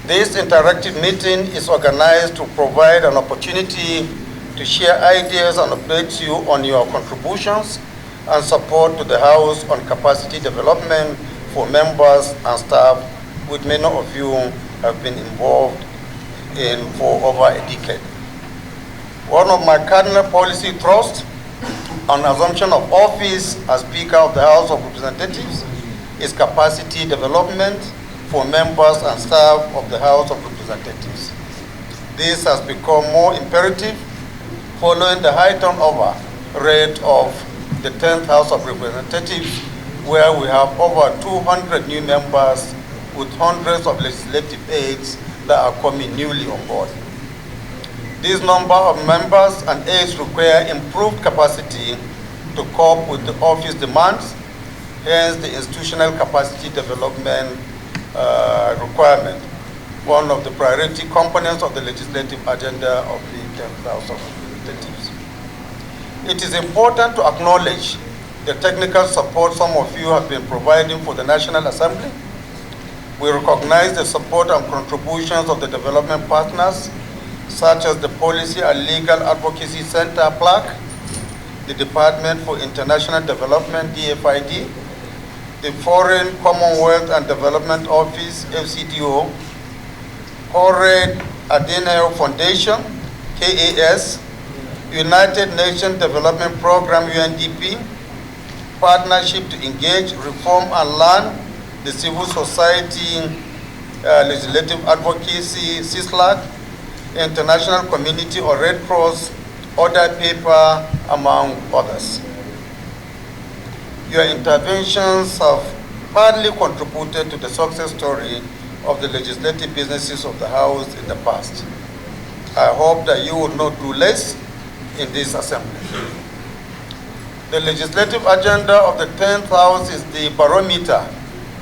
This interactive meeting is organized to provide an opportunity to share ideas and update you on your contributions and support to the House on capacity development for members and staff, which many of you have been involved in for over a decade. One of my cardinal policy thrusts on assumption of office as Speaker of the House of Representatives is capacity development for members and staff of the House of Representatives. This has become more imperative following the high turnover rate of the 10th House of Representatives, where we have over 200 new members with hundreds of legislative aides that are coming newly on board. This number of members and aides require improved capacity to cope with the office demands, hence the institutional capacity development requirement, one of the priority components of the legislative agenda of the 10th House of Representatives. It is important to acknowledge the technical support some of you have been providing for the National Assembly. We recognize the support and contributions of the development partners, such as the Policy and Legal Advocacy Center, PLAC, the Department for International Development, DFID, the Foreign Commonwealth and Development Office, FCDO, Konrad Adenauer Foundation, KAS, United Nations Development Program, UNDP, Partnership to Engage, Reform and Learn, the Civil Society Legislative Advocacy, CISLAC, International Community or Red Cross, Order Paper, among others. Your interventions have partly contributed to the success story of the legislative businesses of the House in the past. I hope that you will not do less in this assembly. The legislative agenda of the 10th House is the barometer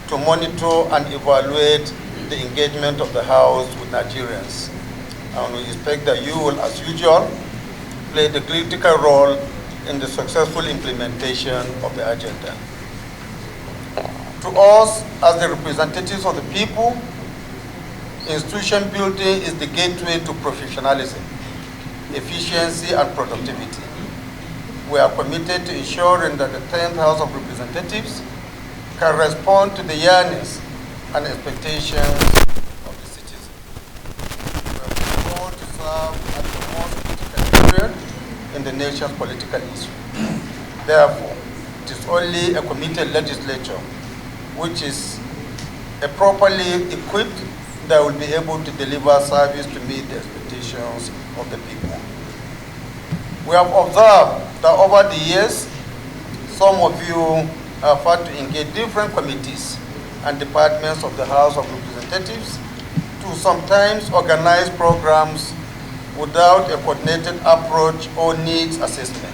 to monitor and evaluate the engagement of the House with Nigerians. And we expect that you will, as usual, play the critical role in the successful implementation of the agenda. To us, as the representatives of the people, institution building is the gateway to professionalism, efficiency, and productivity. We are committed to ensuring that the 10th House of Representatives can respond to the yearnings and expectations of the citizens. We are proud to serve at the most critical period in the nation's political history. Therefore, it is only a committed legislature which is properly equipped that will be able to deliver service to meet the expectations of the people. We have observed that over the years, some of you have had to engage different committees and departments of the House of Representatives to sometimes organize programs without a coordinated approach or needs assessment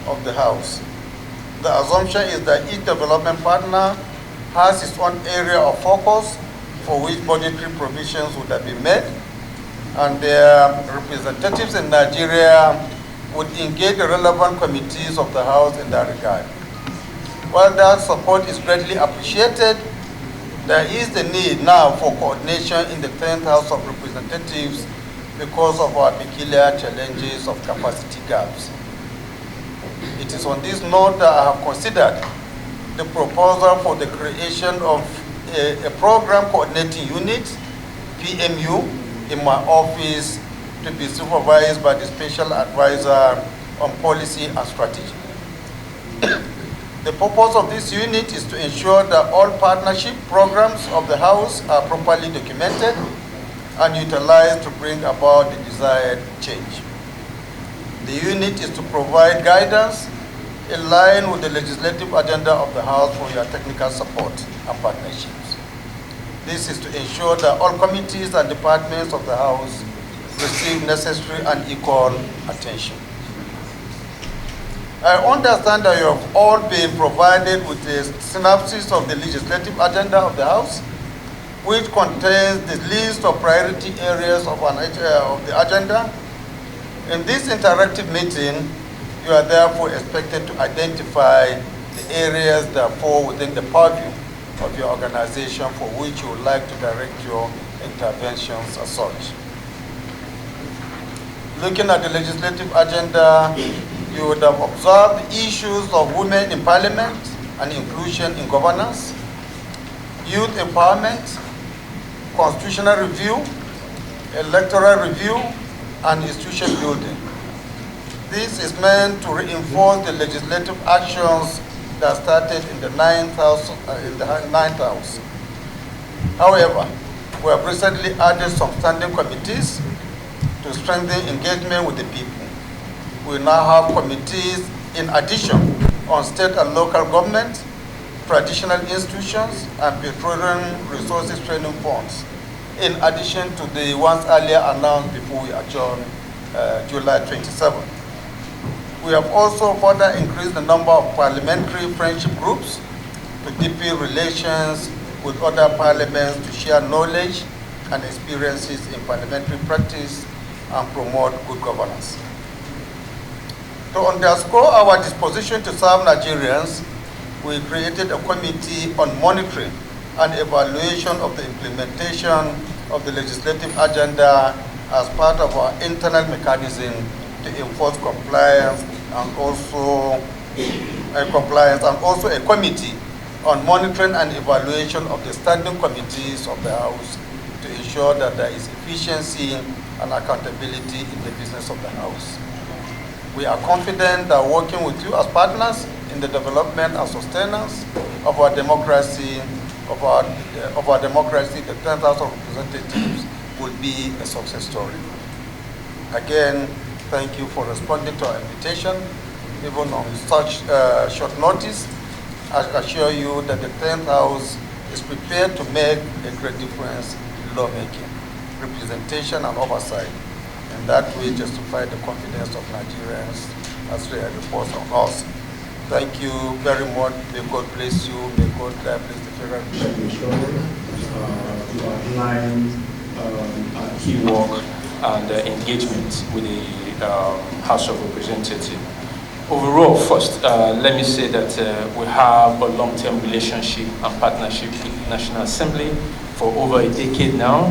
of the House. The assumption is that each development partner has its own area of focus for which budgetary provisions would have been made, and their representatives in Nigeria would engage the relevant committees of the House in that regard. While that support is greatly appreciated, there is the need now for coordination in the 10th House of Representatives because of our peculiar challenges of capacity gaps. It is on this note that I have considered the proposal for the creation of a program coordinating unit, PMU, in my office to be supervised by the Special Advisor on Policy and Strategy. The purpose of this unit is to ensure that all partnership programs of the House are properly documented and utilized to bring about the desired change. The unit is to provide guidance in line with the legislative agenda of the House for your technical support and partnerships. This is to ensure that all committees and departments of the House receive necessary and equal attention. I understand that you have all been provided with a synopsis of the legislative agenda of the House, which contains the list of priority areas of the agenda. In this interactive meeting, you are therefore expected to identify the areas that fall within the purview of your organization for which you would like to direct your interventions as such. Looking at the legislative agenda, you would have observed issues of women in parliament and inclusion in governance, youth empowerment, constitutional review, electoral review, and institution building. This is meant to reinforce the legislative actions that started in the ninth house. However, we have recently added some standing committees to strengthen engagement with the people. We now have committees in addition on state and local government, traditional institutions, and petroleum resources training funds, in addition to the ones earlier announced before we adjourned July 27. We have also further increased the number of parliamentary friendship groups to deepen relations with other parliaments to share knowledge and experiences in parliamentary practice and promote good governance. To underscore our disposition to serve Nigerians, we created a committee on monitoring and evaluation of the implementation of the legislative agenda as part of our internal mechanism to enforce compliance, and also a committee on monitoring and evaluation of the standing committees of the House to ensure that there is efficiency and accountability in the business of the House. We are confident that working with you as partners in the development and sustenance of our democracy, the 10th House of Representatives will be a success story. Again, thank you for responding to our invitation, even on such short notice. I assure you that the 10th House is prepared to make a great difference in lawmaking, representation, and oversight, and that will justify the confidence of Nigerians as they report on us. Thank you very much. May God bless you. May God bless the federal government. To outline our key work and engagement with the House of Representatives. Overall, first, let me say that we have a long-term relationship and partnership with the National Assembly for over a decade now,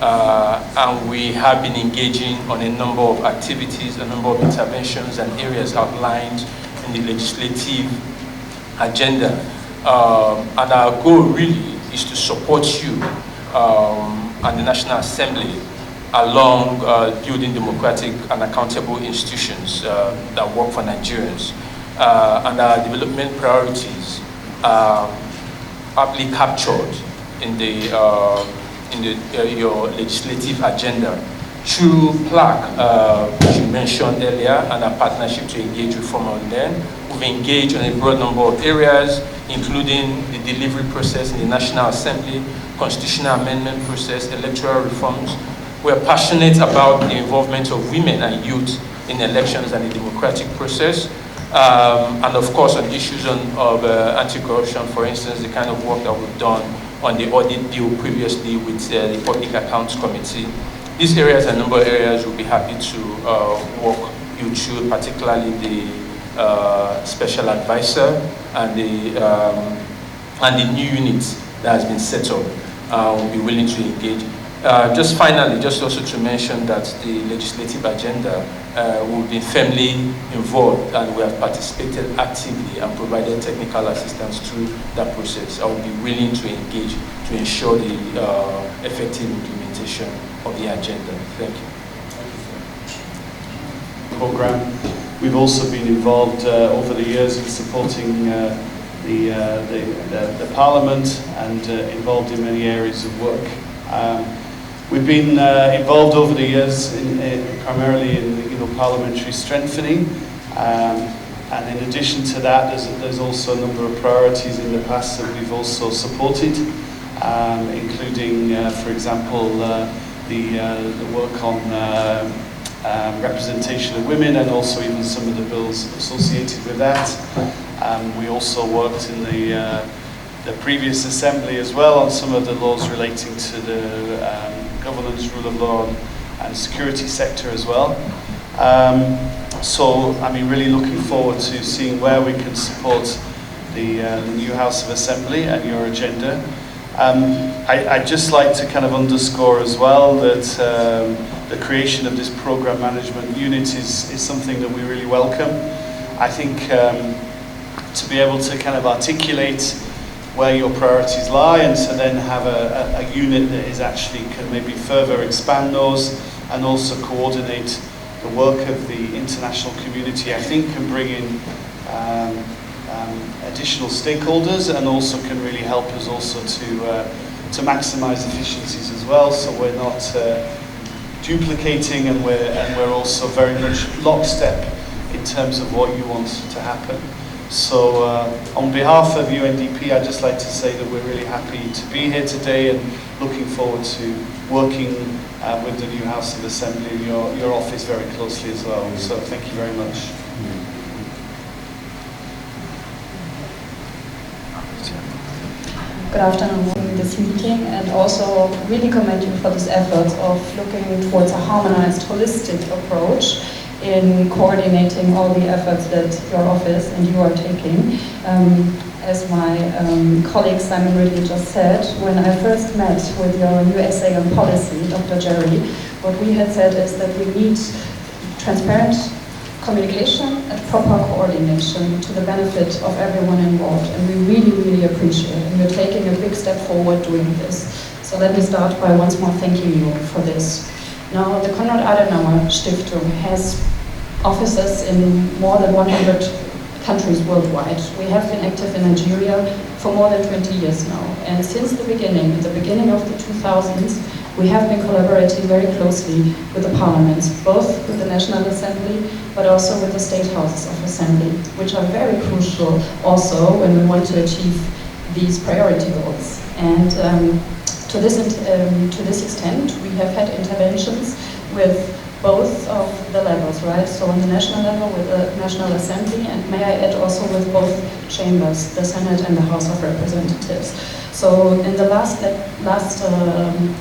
and we have been engaging on a number of activities, a number of interventions and areas outlined in the legislative agenda. And our goal really is to support you and the National Assembly along building democratic and accountable institutions that work for Nigerians. And our development priorities are aptly captured in your legislative agenda through plaque, which you mentioned earlier, and our partnership to engage reform on them. We've engaged on a broad number of areas, including the delivery process in the National Assembly, constitutional amendment process, electoral reforms. We're passionate about the involvement of women and youth in elections and the democratic process. And of course, on issues of anti-corruption, for instance, the kind of work that we've done on the audit bill previously with the Public Accounts Committee. These areas are a number of areas we'll be happy to walk you through, particularly the special advisor and the new unit that has been set up. We'll be willing to engage. Just finally, just also to mention that the legislative agenda will be firmly involved, and we have participated actively and provided technical assistance through that process. I will be willing to engage to ensure the effective implementation of the agenda. Thank you. Program. We've also been involved over the years in supporting the Parliament and involved in many areas of work. We've been involved over the years primarily in parliamentary strengthening, and in addition to that, there's also a number of priorities in the past that we've also supported, including, for example, the work on representation of women, and also even some of the bills associated with that. We also worked in the previous assembly as well on some of the laws relating to the governance, rule of law, and security sector as well. So, I mean, really looking forward to seeing where we can support the new House of Assembly and your agenda. I'd just like to kind of underscore as well that the creation of this program management unit is something that we really welcome. I think to be able to kind of articulate where your priorities lie and to then have a unit that is actually can maybe further expand those and also coordinate the work of the international community, I think can bring in additional stakeholders and also can really help us also to maximize efficiencies as well, so we're not duplicating and we're also very much lockstep in terms of what you want to happen. So on behalf of UNDP, I'd just like to say that we're really happy to be here today and looking forward to working with the new House of Assembly and your office very closely as well. So thank you very much. Good afternoon for this meeting, and also really commend you for this effort of looking towards a harmonized, holistic approach in coordinating all the efforts that your office and you are taking. As my colleague Simon Ridley just said, when I first met with your USA on policy, Dr. Jerry, what we had said is that we need transparent communication and proper coordination to the benefit of everyone involved, and we really, really appreciate it. And you're taking a big step forward doing this. So let me start by once more thanking you for this. Now, the Konrad Adenauer Stiftung has offices in more than 100 countries worldwide. We have been active in Nigeria for more than 20 years now, and since the beginning of the 2000s, we have been collaborating very closely with the parliaments, both with the National Assembly, but also with the state houses of assembly, which are very crucial also when we want to achieve these priority goals. And to this extent, we have had interventions with both of the levels, right? So on the national level with the National Assembly, and may I add also with both chambers, the Senate and the House of Representatives. So in the last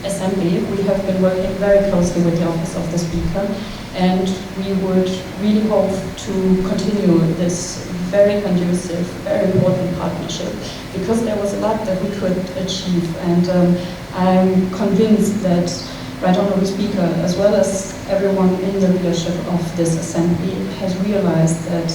assembly, we have been working very closely with the Office of the Speaker, and we would really hope to continue this very conducive, very important partnership, because there was a lot that we could achieve, and I'm convinced that Right Honourable Speaker, as well as everyone in the leadership of this assembly, has realized that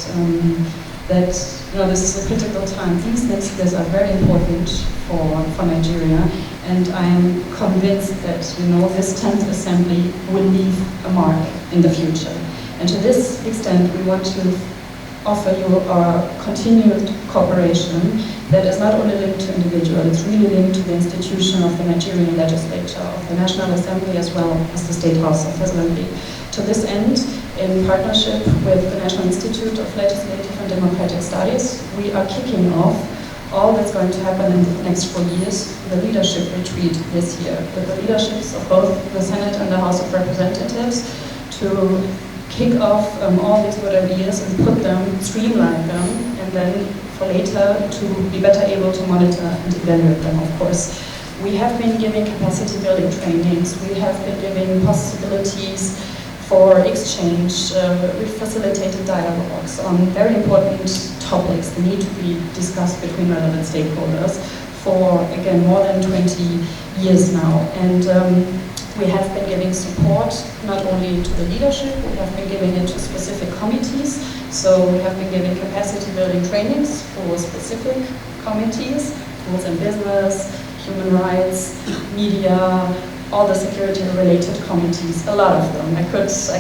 this is a critical time. These next years are very important for Nigeria, and I am convinced that this 10th assembly will leave a mark in the future. And to this extent, we want to offer you our continued cooperation that is not only linked to individuals, it's really linked to the institution of the Nigerian legislature, of the National Assembly, as well as the State House of Assembly. To this end, in partnership with the National Institute of Legislative and Democratic Studies, we are kicking off all that's going to happen in the next 4 years, the leadership retreat this year, with the leaderships of both the Senate and the House of Representatives, to kick off all these good ideas and put them, streamline them, and then for later to be better able to monitor and evaluate them, of course. We have been giving capacity building trainings, we have been giving possibilities for exchange, we facilitated dialogues on very important topics that need to be discussed between relevant stakeholders for, again, more than 20 years now. And we have been giving support not only to the leadership, we have been giving it to specific committees. So we have been giving capacity building trainings for specific committees, rules and business, human rights, media, all the security related committees, a lot of them. I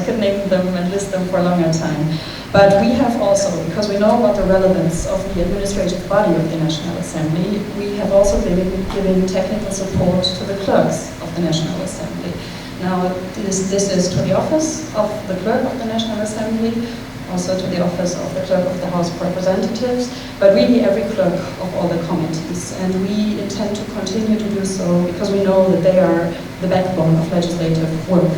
could name them and list them for a longer time. But we have also, because we know about the relevance of the administrative body of the National Assembly, we have also been giving technical support to the clerks of the National Assembly. Now, this is to the office of the clerk of the National Assembly, also to the office of the clerk of the House of Representatives, but really every clerk of all the committees. And we intend to continue to do so because we know that they are the backbone of legislative work.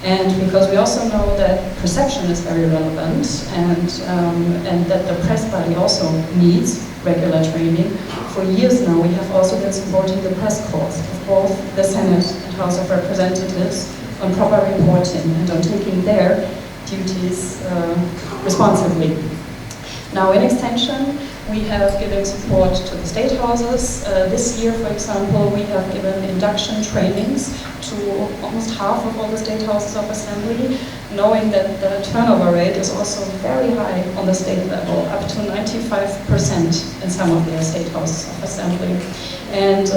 And because we also know that perception is very relevant, and that the press body also needs regular training. For years now, we have also been supporting the press corps of both the Senate and House of Representatives on proper reporting and on taking their duties responsibly. Now, in extension, we have given support to the state houses. This year, for example, we have given induction trainings to almost half of all the state houses of assembly, knowing that the turnover rate is also very high on the state level, up to 95% in some of the state houses of assembly. And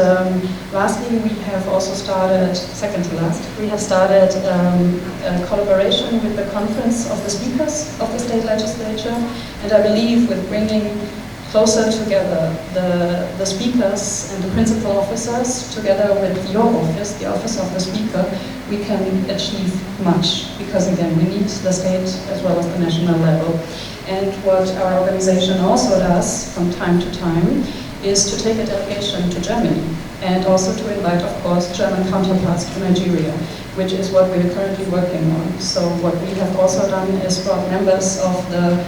lastly, we have also started, second to last, we have started a collaboration with the Conference of the Speakers of the State Legislature. And I believe with bringing closer together the speakers and the principal officers together with your office, the office of the speaker, we can achieve much, because again, we need the state as well as the national level. And what our organization also does from time to time is to take a delegation to Germany, and also to invite, of course, German counterparts to Nigeria, which is what we're currently working on. So what we have also done is brought members of the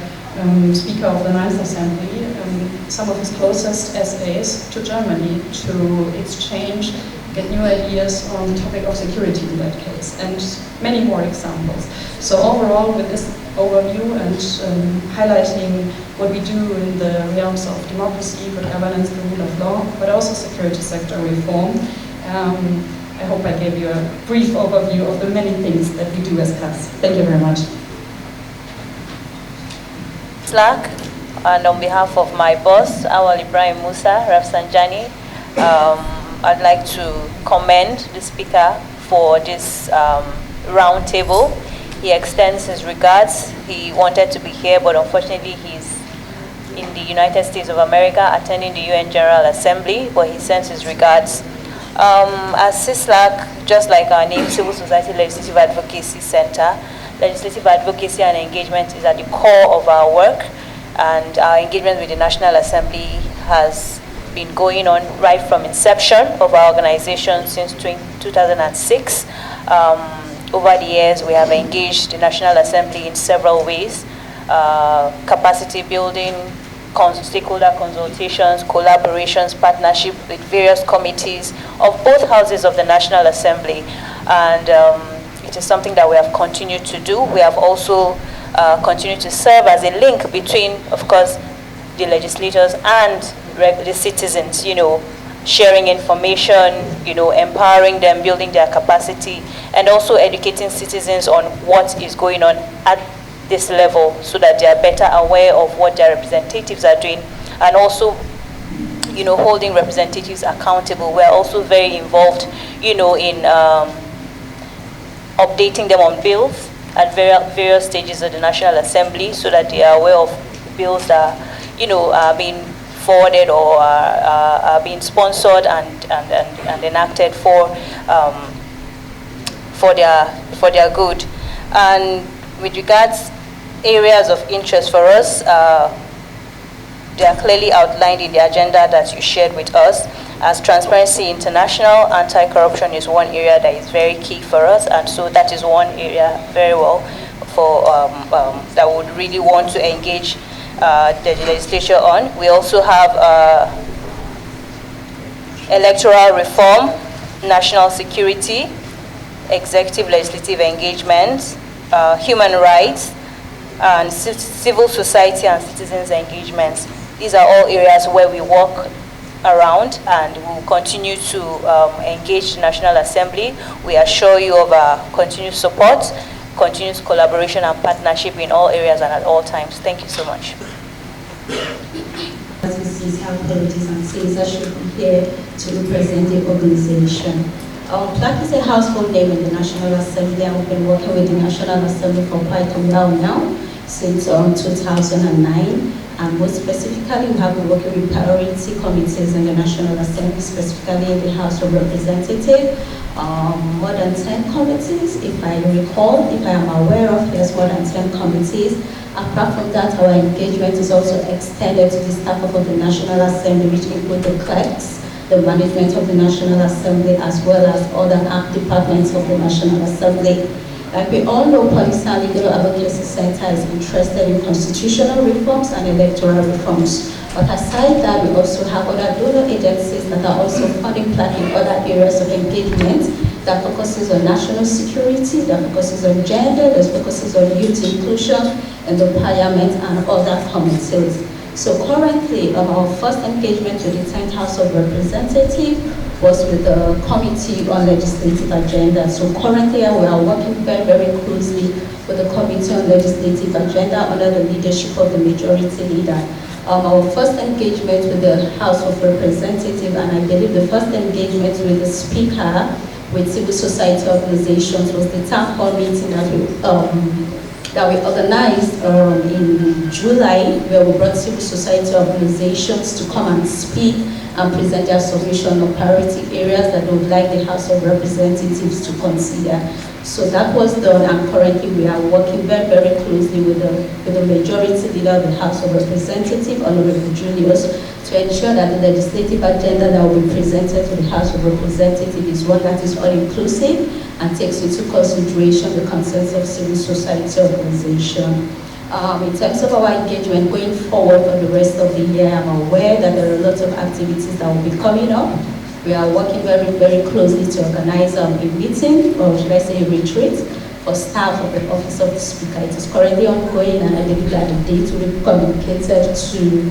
Speaker of the Ninth Assembly, some of his closest SAs, to Germany to exchange, get new ideas on the topic of security in that case, and many more examples. So overall, with this overview and highlighting what we do in the realms of democracy, good governance, the rule of law, but also security sector reform, I hope I gave you a brief overview of the many things that we do as CAS. Thank you very much. Slack, and on behalf of my boss, Awal Ibrahim Musa Rafsanjani, I'd like to commend the speaker for this roundtable. He extends his regards. He wanted to be here, but unfortunately he's in the United States of America attending the UN General Assembly, but he sends his regards. As CISLAC, just like our name, Civil Society Legislative Advocacy Center, legislative advocacy and engagement is at the core of our work, and our engagement with the National Assembly has been going on right from inception of our organization since 2006. Over the years, we have engaged the National Assembly in several ways: capacity building, stakeholder consultations, collaborations, partnership with various committees of both houses of the National Assembly. And it is something that we have continued to do. We have also continued to serve as a link between, of course, the legislators and the citizens, sharing information, empowering them, building their capacity, and also educating citizens on what is going on at this level so that they are better aware of what their representatives are doing, and also, holding representatives accountable. We're also very involved, in updating them on bills at various stages of the National Assembly so that they are aware of bills that, are being forwarded or are being sponsored and enacted for their good. And with regards areas of interest for us, they are clearly outlined in the agenda that you shared with us. As Transparency International, anti-corruption is one area that is very key for us, and so that is one area very well for that would really want to engage the legislature on. We also have electoral reform, national security, executive legislative engagement, human rights, and civil society and citizens engagements. These are all areas where we work around, and we will continue to engage the National Assembly. We assure you of our continued support, continuous collaboration and partnership in all areas and at all times. Thank you so much. How politics and citizens should be here to represent the organization. PLAC is a household name in the National Assembly, and we've been working with the National Assembly for quite a while now, since 2009. And more specifically, we have been working with priority committees in the National Assembly, specifically in the House of Representatives. More than 10 committees, if I recall, if I am aware of, yes, more than 10 committees. Apart from that, our engagement is also extended to the staff of the National Assembly, which include the clerks, the management of the National Assembly, as well as other departments of the National Assembly. Like we all know, Policy and Legal Advocacy Center is interested in constitutional reforms and electoral reforms. But aside that, we also have other donor agencies that are also funding PLAC in other areas of engagement, that focuses on national security, that focuses on gender, that focuses on youth inclusion in the parliament and other committees. So currently, our first engagement with the 10th House of Representatives was with the Committee on Legislative Agenda. So currently, we are working very, very closely with the Committee on Legislative Agenda under the leadership of the Majority Leader. Our first engagement with the House of Representatives, and I believe the first engagement with the Speaker, with civil society organizations, was the town hall meeting that we organized in July, where we brought civil society organizations to come and speak and present their submission of priority areas that they would like the House of Representatives to consider. So that was done, and currently we are working very, very closely with the Majority Leader of the House of Representatives, Honorable Julius, to ensure that the legislative agenda that will be presented to the House of Representatives is one that is all-inclusive and takes into consideration the concerns of civil society organization. In terms of our engagement going forward for the rest of the year, I'm aware that there are lots of activities that will be coming up. We are working very, very closely to organize a meeting, or should I say a retreat, for staff of the Office of the Speaker. It is currently ongoing, and I believe that the date will be communicated to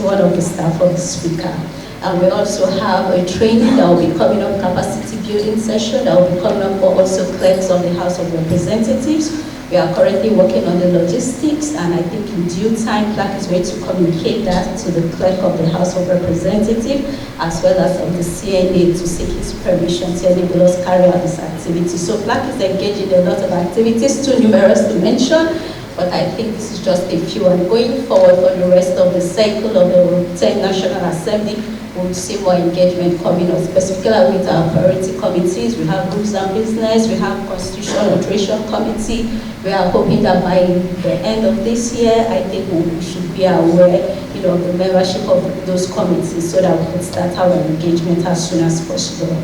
one of the staff of the Speaker. And we also have a training that will be coming up, capacity building session that will be coming up for also clerks of the House of Representatives. We are currently working on the logistics, and I think in due time, Clark is going to communicate that to the clerk of the House of Representatives, as well as of the CNA, to seek his permission to enable us carry out this activity. So Clark is engaged in a lot of activities, too numerous to mention, but I think this is just a few. And going forward for the rest of the cycle of the 10th National Assembly, we'll see more engagement coming up, specifically with our priority committees. We have Rules and Business, we have Constitutional Alteration Committee. We are hoping that by the end of this year, I think we should be aware, of the membership of those committees, so that we can start our engagement as soon as possible.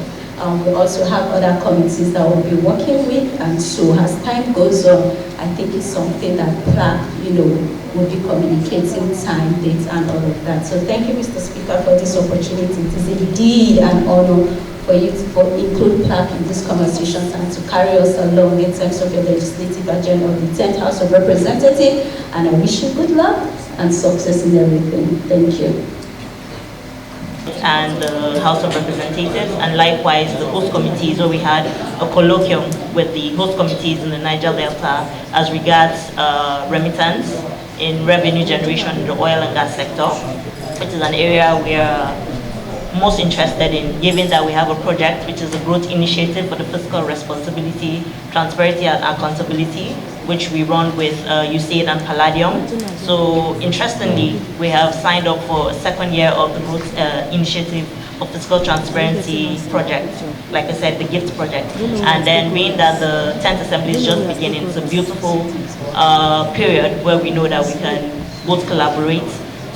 We also have other committees that we'll be working with, and so as time goes on, I think it's something that PLAC, will be communicating time, dates, and all of that. So thank you, Mr. Speaker, for this opportunity. It is indeed an honor for you to include PLAC in these conversations and to carry us along in terms of your legislative agenda of the 10th House of Representatives. And I wish you good luck and success in everything. Thank you. And the House of Representatives, and likewise the host committees, where we had a colloquium with the host committees in the Niger Delta as regards remittance in revenue generation in the oil and gas sector, which is an area we are most interested in, given that we have a project which is a growth initiative for the fiscal responsibility, transparency and accountability, which we run with USAID and Palladium. So interestingly, we have signed up for a second year of the growth initiative of fiscal transparency project, like I said, the GIFT project. And then being that the 10th Assembly is just beginning, it's a beautiful period where we know that we can both collaborate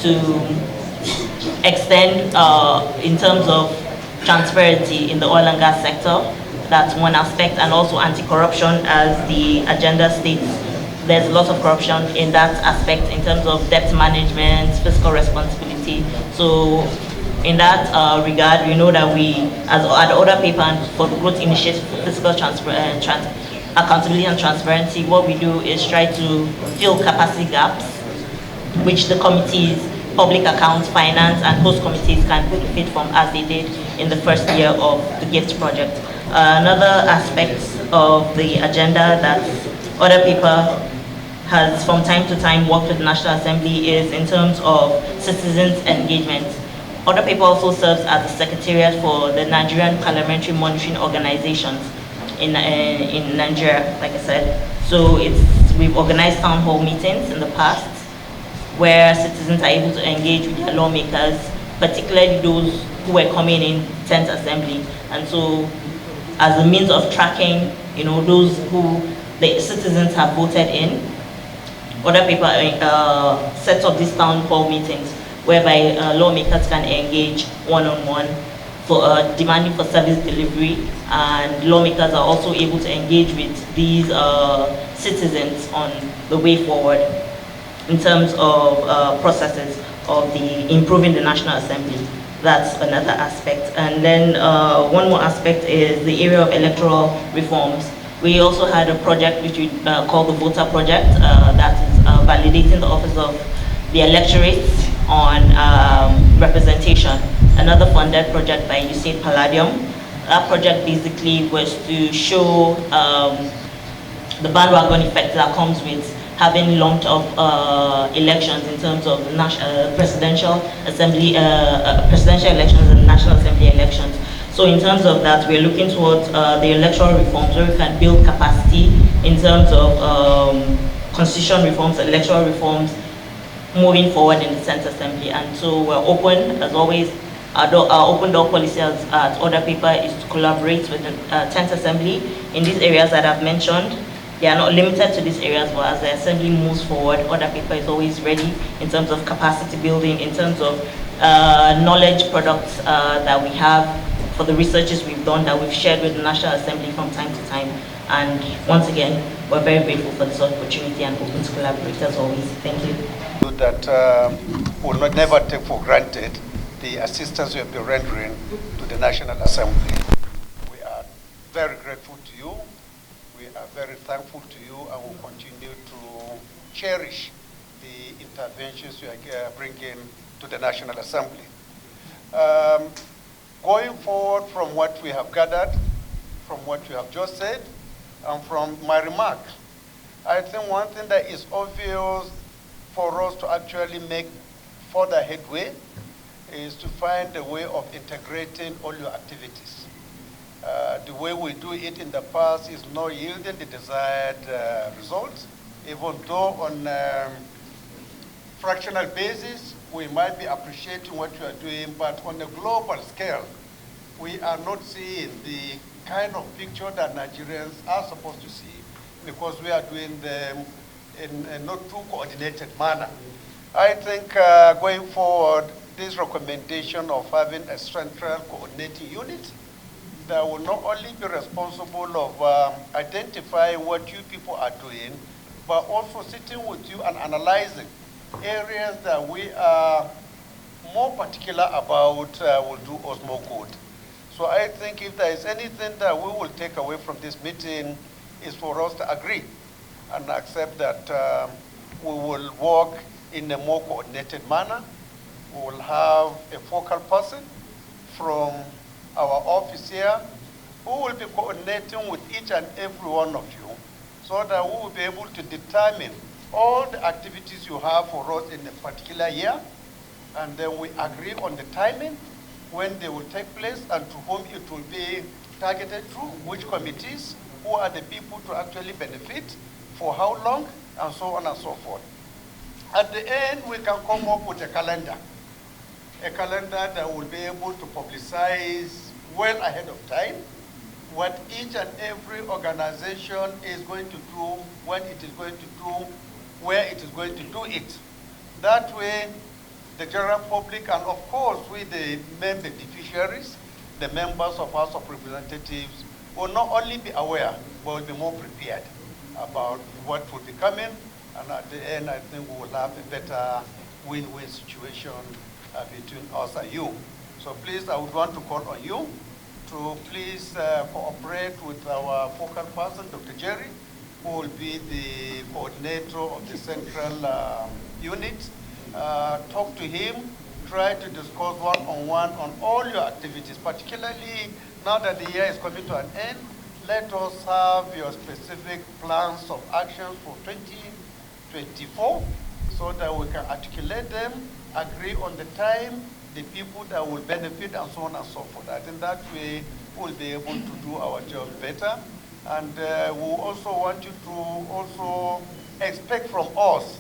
to extend in terms of transparency in the oil and gas sector. That's one aspect, and also anti-corruption, as the agenda states. There's a lot of corruption in that aspect in terms of debt management, fiscal responsibility. So in that regard, we know that we, as at the other paper for the growth initiative for fiscal accountability and transparency, what we do is try to fill capacity gaps, which the committees, public accounts, finance, and host committees can benefit from, as they did in the first year of the GIFT project. Another aspect of the agenda that other paper has from time to time worked with the National Assembly is in terms of citizens' engagement. Other paper also serves as the secretariat for the Nigerian Parliamentary Monitoring Organizations in Nigeria, like I said. So we've organized town hall meetings in the past where citizens are able to engage with their lawmakers, particularly those who were coming in 10th Assembly. And so as a means of tracking, those who the citizens have voted in, other people sets up these town hall meetings whereby lawmakers can engage one-on-one for demanding for service delivery, and lawmakers are also able to engage with these citizens on the way forward in terms of processes of improving the National Assembly. that's another aspect. And then one more aspect is the area of electoral reforms. We also had a project which we call the Voter Project that is validating the office of the electorate on representation. Another funded project by USAID Palladium. That project basically was to show the bandwagon effect that comes with having lumped up elections in terms of presidential assembly, presidential elections and national assembly elections. So in terms of that, we're looking towards the electoral reforms where we can build capacity in terms of constitution reforms, electoral reforms, moving forward in the 10th Assembly. And so we're open, as always. Our open door policy at Order Paper is to collaborate with the 10th Assembly in these areas that I've mentioned. They are not limited to these areas, but as the Assembly moves forward, Order Paper is always ready in terms of capacity building, in terms of knowledge products that we have for the researches we've done that we've shared with the National Assembly from time to time. And once again, we're very grateful for this opportunity and open to collaborate as always. Thank you. That will not never take for granted the assistance you have been rendering to the National Assembly. We are very grateful to you. We are very thankful to you and will continue to cherish the interventions you are bringing to the National Assembly. Going forward from what we have gathered, from what you have just said, and from my remark, I think one thing that is obvious for us to actually make further headway is to find a way of integrating all your activities. The way we do it in the past is not yielding the desired results, even though on fractional basis, we might be appreciating what you are doing, but on a global scale, we are not seeing the kind of picture that Nigerians are supposed to see because we are doing them in a not too coordinated manner. I think going forward, this recommendation of having a central coordinating unit that will not only be responsible of identifying what you people are doing, but also sitting with you and analyzing areas that we are more particular about will do us more good. So I think if there is anything that we will take away from this meeting is for us to agree and accept that we will work in a more coordinated manner. We will have a focal person from our office here who will be coordinating with each and every one of you so that we will be able to determine all the activities you have for us in a particular year, and then we agree on the timing when they will take place and to whom it will be targeted through, which committees, who are the people to actually benefit, for how long, and so on and so forth. At the end, we can come up with a calendar that will be able to publicize well ahead of time what each and every organization is going to do, when it is going to do, where it is going to do it. That way, the general public and of course we the main beneficiaries, the members of House of Representatives, will not only be aware, but will be more prepared about what will be coming. And at the end, I think we will have a better win-win situation between us and you. So please, I would want to call on you to please cooperate with our focal person, Dr. Jerry, who will be the coordinator of the central unit. Talk to him, try to discuss one-on-one on all your activities, particularly now that the year is coming to an end. Let us have your specific plans of action for 2024 so that we can articulate them, agree on the time, the people that will benefit, and so on and so forth. I think that way we'll be able to do our job better. And we also want you to also expect from us,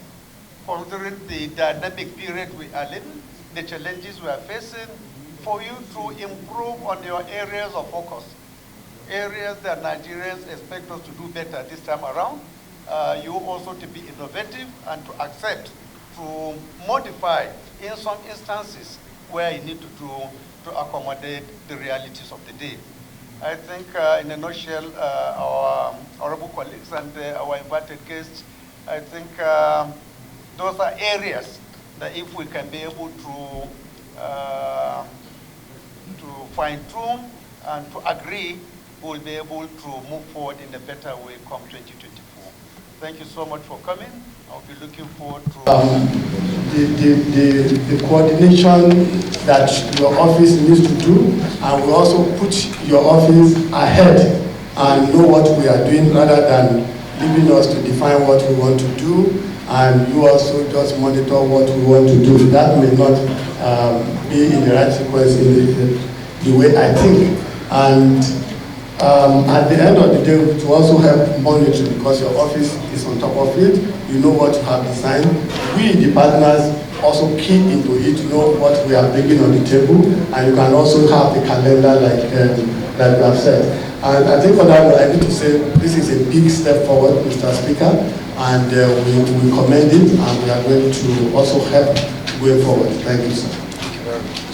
considering the dynamic period we are living, the challenges we are facing, for you to improve on your areas of focus, areas that Nigerians expect us to do better this time around. You also to be innovative and to accept, to modify in some instances where you need to do to accommodate the realities of the day. I think in a nutshell, our honorable colleagues and our invited guests, I think those are areas that if we can be able to fine-tune and to agree, we'll be able to move forward in a better way come 2024. Thank you so much for coming. I'll be looking forward to... the coordination that your office needs to do, and we also put your office ahead and know what we are doing rather than leaving us to define what we want to do, and you also just monitor what we want to do. That may not be in the right sequence in the way I think. And at the end of the day, to also help monitor, because your office is on top of it, you know what you have designed. We, the partners, also key into it, know what we are bringing on the table, and you can also have the calendar like we have said. And I think for that, I need to say this is a big step forward, Mr. Speaker, and we commend it, and we are going to also help going forward. Thank you, sir. Thank you very much.